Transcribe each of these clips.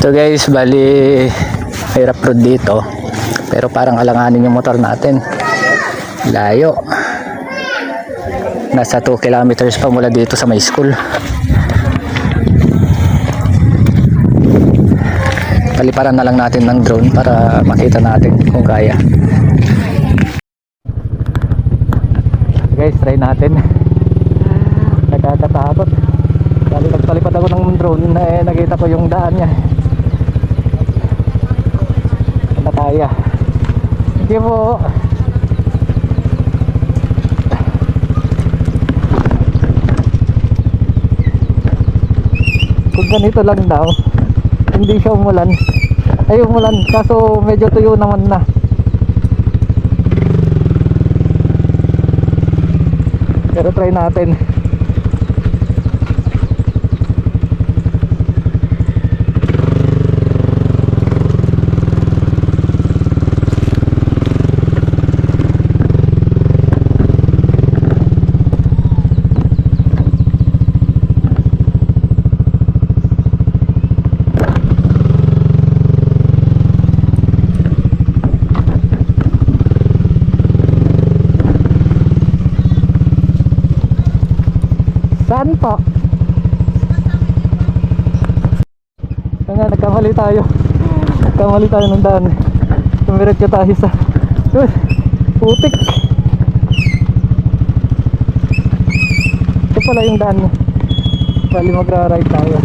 So guys, bali hirap road dito. Pero parang alanganin yung motor natin. Layo. Nasa 2 kilometers pa mula dito sa my school. Paliparan na lang natin ng drone para makita natin kung kaya. Guys, try natin. Nakakatakot. Bali nagpalipad ako ng drone, nakita ko yung daan niya. Ano kaya? Hindi po. Kung ganito lang daw, hindi siya umulan. Ay umulan, kaso medyo tuyo naman na. Pero try natin. Saan po? Nagkamali tayo. Nagkamali tayo ng daan. Tumiretso tayo sa putik. Ito pala yung daan. Bali magra-ride tayo.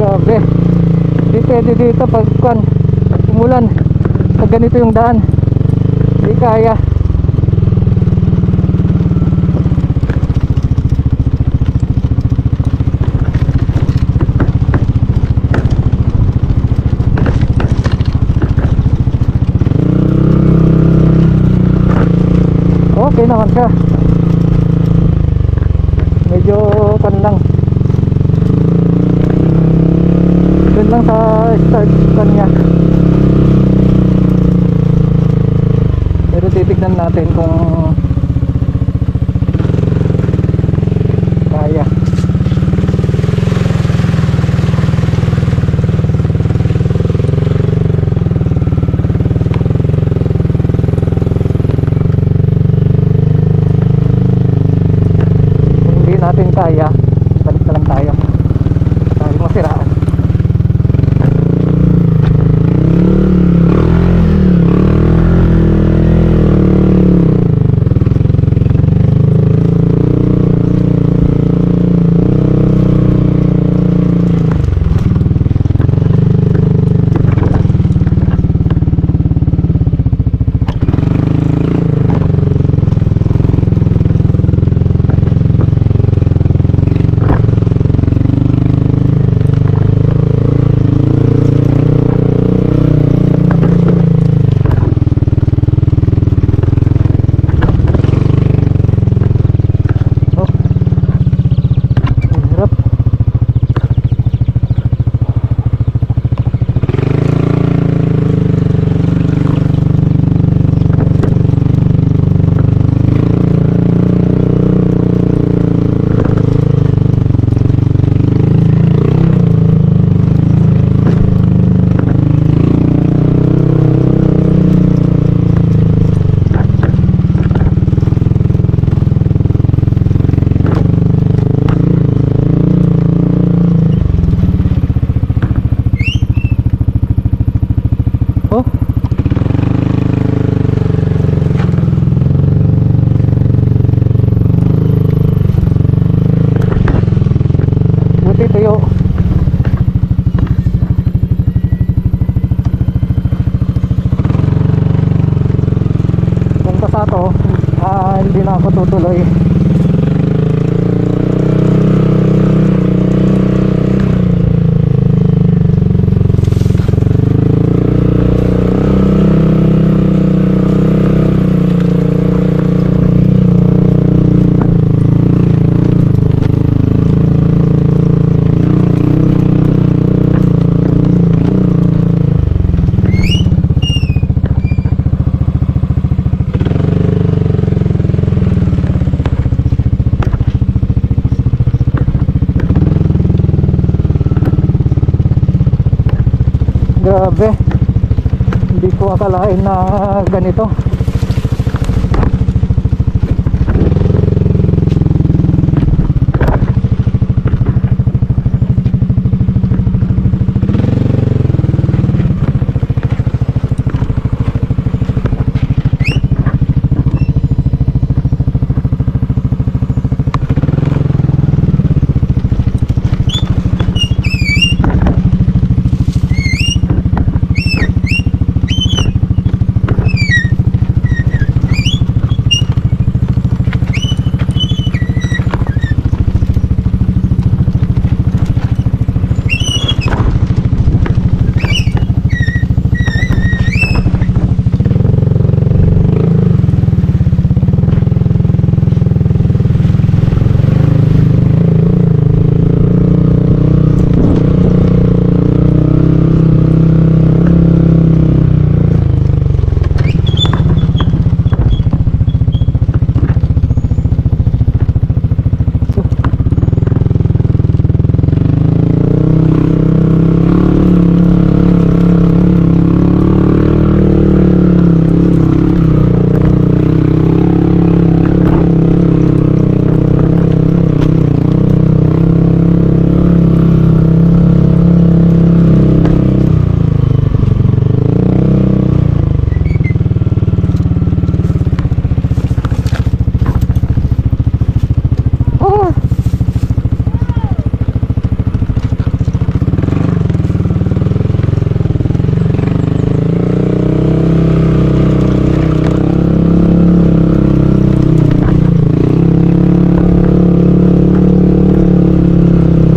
Grabe, di pwede dito pag umulan, pag ganito yung daan, di kaya. Okay naman siya, medyo lang dun lang sa start kanya. Pero titignan natin kung kaya. Kung hindi natin kaya, balik na lang tayo. Tayo masiraan. Buti tuyo. Punta sa to, hindi na ako tutuloy. Grabe. Hindi ko akalain na ganito.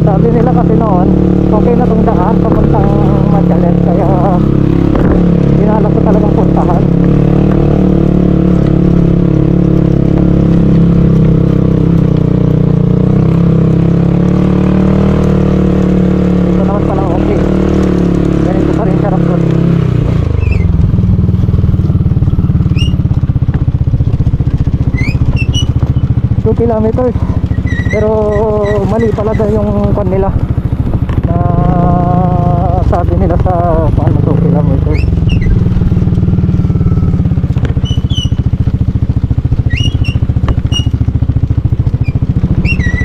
Sabi nila kasi noon, okay na tong daan papuntang Matialet, kaya dinala ko talagang puntahan. Dito naman pala okay. Ganito pa rin sarap doon. 2 kilometers. Pero mali pala daw yung kon nila na sabi nila sa paano 2 kilometers.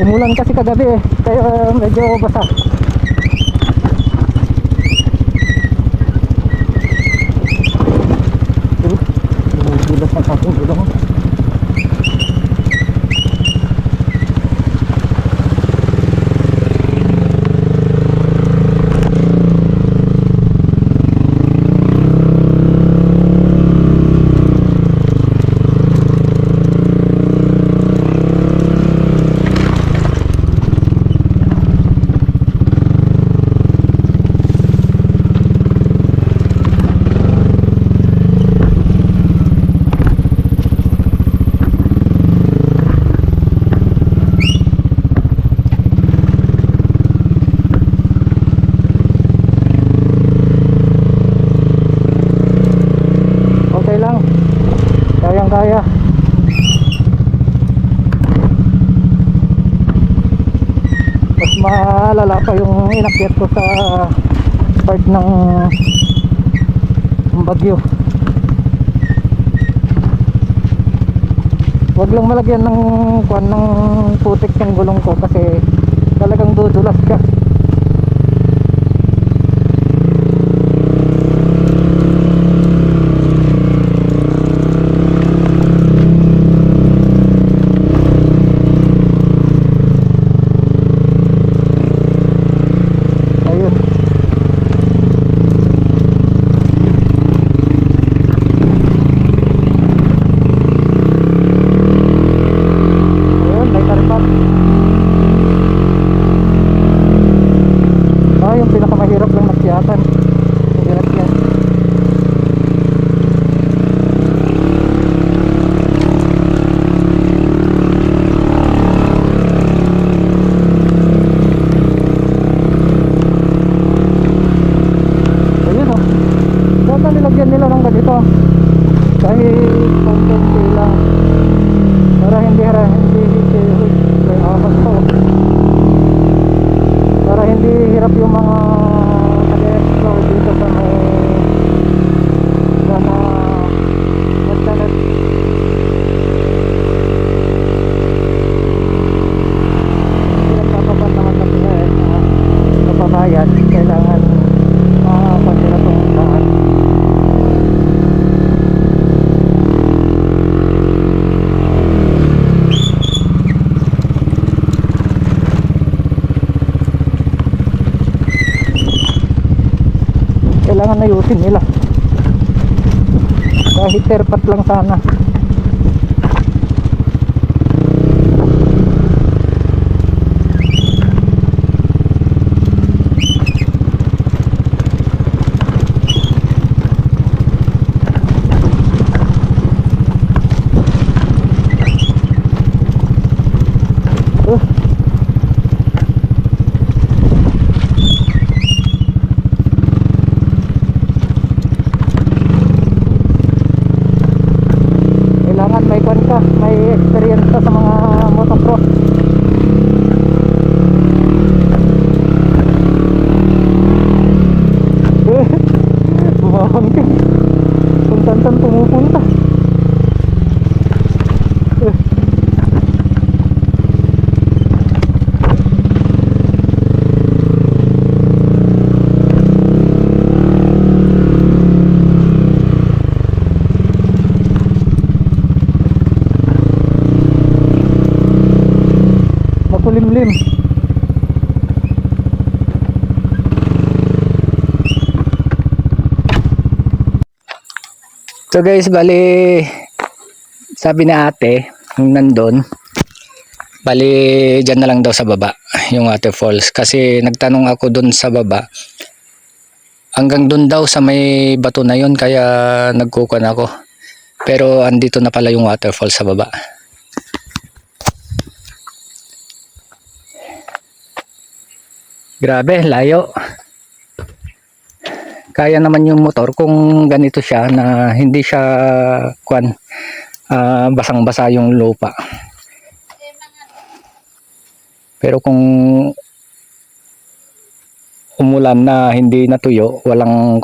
Umulan kasi kagabi kaya medyo basa. Bumubulas ng aking gulong. Kaya mas malala pa yung inakyat ko sa part ng Bagyo. Wag lang malagyan ng kwan ng putik yung gulong ko kasi talagang dudulas ka. Yung pinakamahirap lang nakyatan. Hirap yan. Ayun o. Sana nilagyan nila ng ganito. Kahit konti lang. Para hindi para hindi hirap yung mga nag-explore dito sa may ayusin nila. Kahit terpat lang sana. Kailangan may kwan ka, may experience ka sa mga motocross. Bumabang ka kung saan pumupunta. Makulimlim. So guys, bali sabi ni ate yung nandun, bali dyan na lang daw sa baba yung waterfalls, kasi nagtanong ako dun sa baba hanggang dun daw sa may bato na yun, kaya nagkukuhan ako, pero andito na pala yung waterfalls sa baba. Grabe, layo. Kaya naman yung motor kung ganito siya, na hindi siya basang-basa yung lupa. Pero kung umulan na hindi natuyo, walang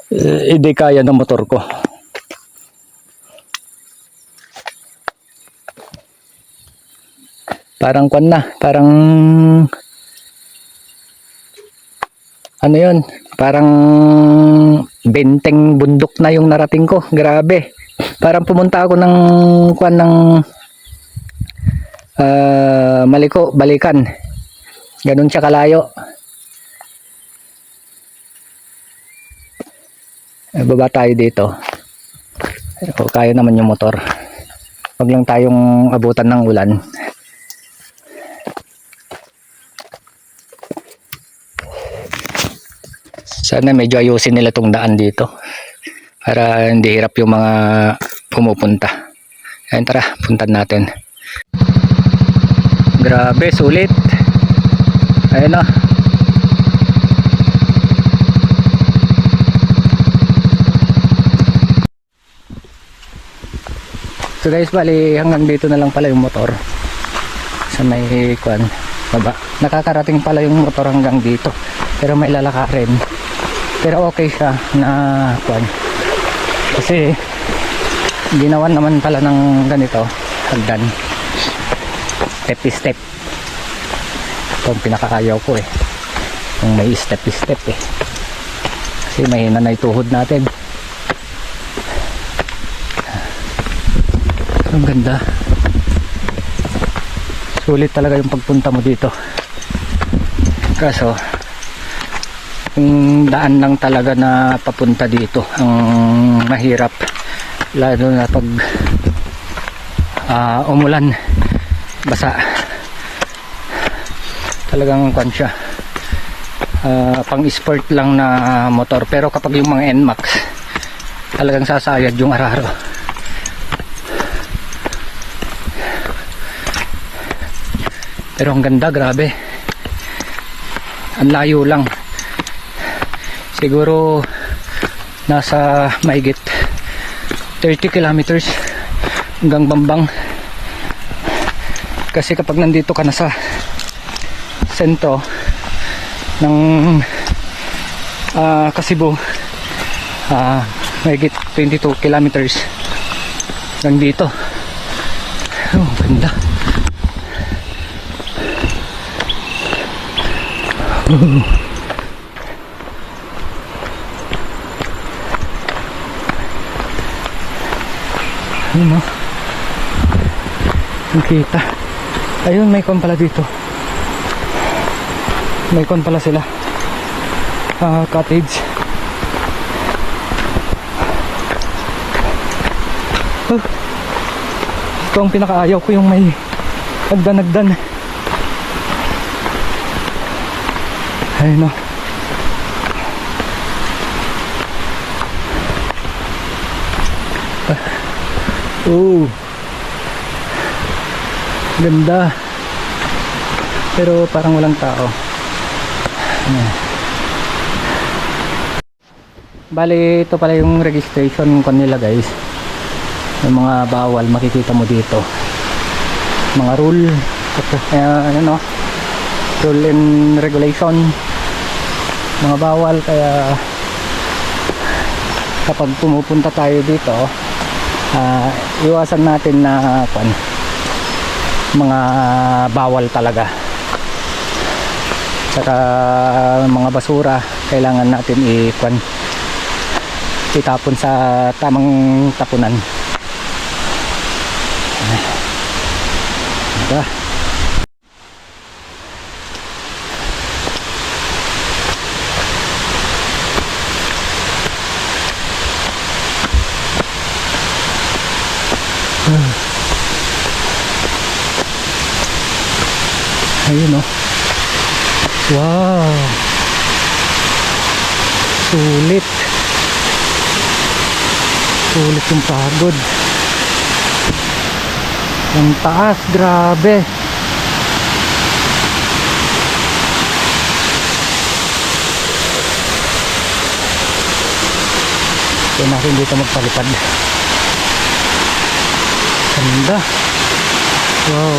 hindi kaya ng motor ko. Parang parang ano yun, parang benteng bundok na yung narating ko. Grabe, parang pumunta ako ng Maliko, Balikan, ganun siya kalayo. Baba tayo dito, pero kaya naman yung motor, wag lang tayong abutan ng ulan. Sana medyo ayusin nila tong daan dito para hindi hirap yung mga pumupunta. Ayun, tara, puntan natin. Grabe, sulit. Ayun na. So guys, bali hanggang dito na lang pala yung motor. Sa may baba. Nakakarating pala yung motor hanggang dito, pero may lalakarin. Pero okay siya na kasi ginawan naman pala ng ganito, hagdan, step by step. Ito ang pinakaayaw ko yung may step by step kasi mahina na ituhod natin. Ang ganda, sulit talaga yung pagpunta mo dito. Kaso yung daan lang talaga na papunta dito ang mahirap, lalo na pag umulan, basa. Talagang siya, pang sport lang na motor, pero kapag yung mga NMAX talagang sasayad yung araro. Pero ang ganda, grabe, ang layo lang. Siguro nasa mahigit 30 kilometers hanggang Bambang. Kasi kapag nandito ka na sa sentro ng Kasibo, mahigit 22 kilometers hanggang dito. Oh, ganda. Ayun, no? Ang kita. Ayun, may kon pala dito. May kon pala sila. Cottage. Ito ang pinakaayaw ko, yung may nagdan. Ayun o. Oh, ganda, pero parang walang tao. Bali, ito pala yung registration ko nila guys. Yung mga bawal makikita mo dito, mga rule, ano, rule and regulation, mga bawal. Kaya kapag pumupunta tayo dito, iwasan natin na mga bawal talaga. Saka mga basura kailangan natin itapon sa tamang tapunan. Diba? Ayun o. Wow, sulit yung pagod. Ang taas, grabe. Kaya natin dito magpalipad. Ganda. Wow.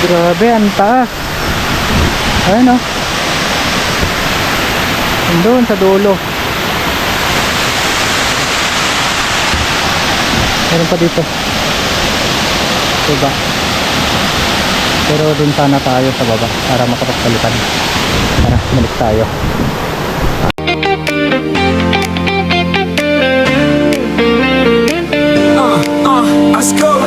Grabe, ang taas. Ayun o. Doon sa dulo. Meron pa dito. Diba? Pero dun sana tayo sa baba para makapagpalipad. Tara, balik tayo. Let's go.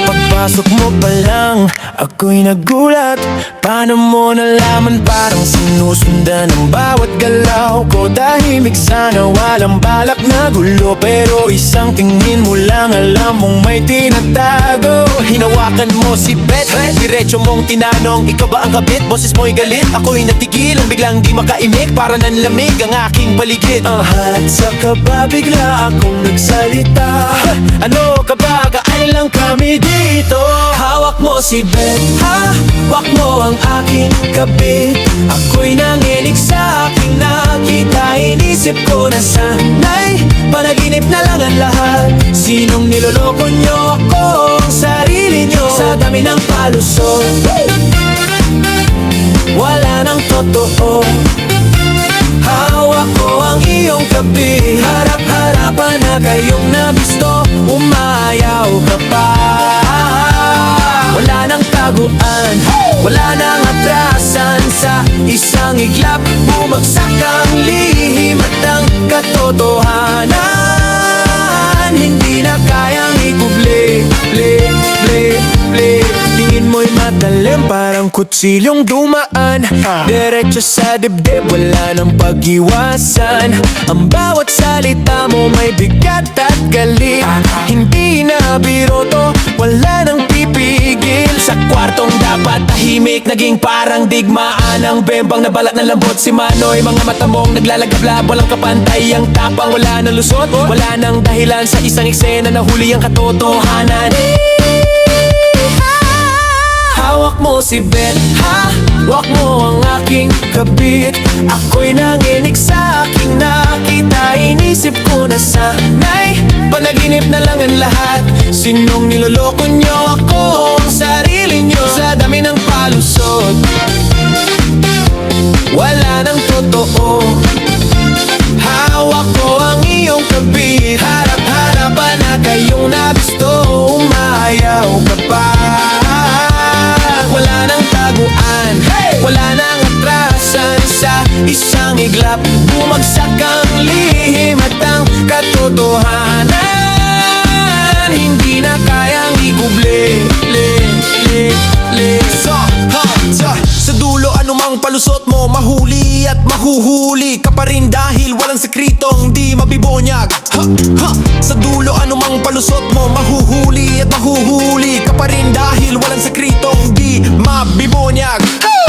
Pagpasok mo pa lang, ako'y nagulat. Paano mo nalaman, parang sinusundan ang bawat galaw ko. Tahimik sana, walang balak na gulo, pero isang tingin mo lang, alam mong may tinatago. Hinawakan mo si Beth, diretso mong tinanong, ikaw ba ang kabit? Boses mo'y galit, ako'y natigilan, biglang di makaimik, para nanlamig ang aking paligid. At saka ba bigla akong nagsalita? Ano ka ba, kaan lang kami dito? Hawak mo si Beth, hawak mo ang aking kabit. Ako'y nanginig sa aking nakita. Inisip ko na sana'y panaginip na lang ang lahat. Sinong niloloko nyo? Ako ang sarili nyo. Sa dami ng palusot, wala nang totoo. Hawak ko ang iyong kabit. Harap-harapan na kayong nabisto. Umayaw ka pa. Wala nang taguan, wala nang atrasan. Sa isang iglap, bumagsak ang lihim at ang katotohanan. Hindi na kayang ikubli, tingin mo'y matalim, parang kutsilyong dumaan diretso sa dibdib, wala nang pag-iwasan. Ang bawat salita mo may bigat at galit. Hindi na biro to, wala nang pipigil. Sa kwartong dapat tahimik, naging parang digmaan. Ang bembang nabalat ng lambot si Manoy. Mga mata mong naglalagablab, walang kapantay ang tapang. Wala nang lusot, wala nang dahilan sa isang eksena na huli ang katotohanan. Hawak mo si Beth, hawak mo ang aking kabit. Ako'y nanginig sa aking nakita. Inisip ko na sana'y panaginip na lang ang lahat. Sinong niloloko nyo? Ako ang sarili nyo. Sa dami ng palusot, iglap. Bumagsak ang lihim at ang katotohanan hindi na kayang ikuble. Sa dulo anumang palusot mo, mahuli at mahuhuli ka pa rin dahil walang sekretong di mabibonyag. Sa dulo anumang palusot mo, mahuhuli at mahuhuli ka pa rin dahil walang sekretong di mabibonyag.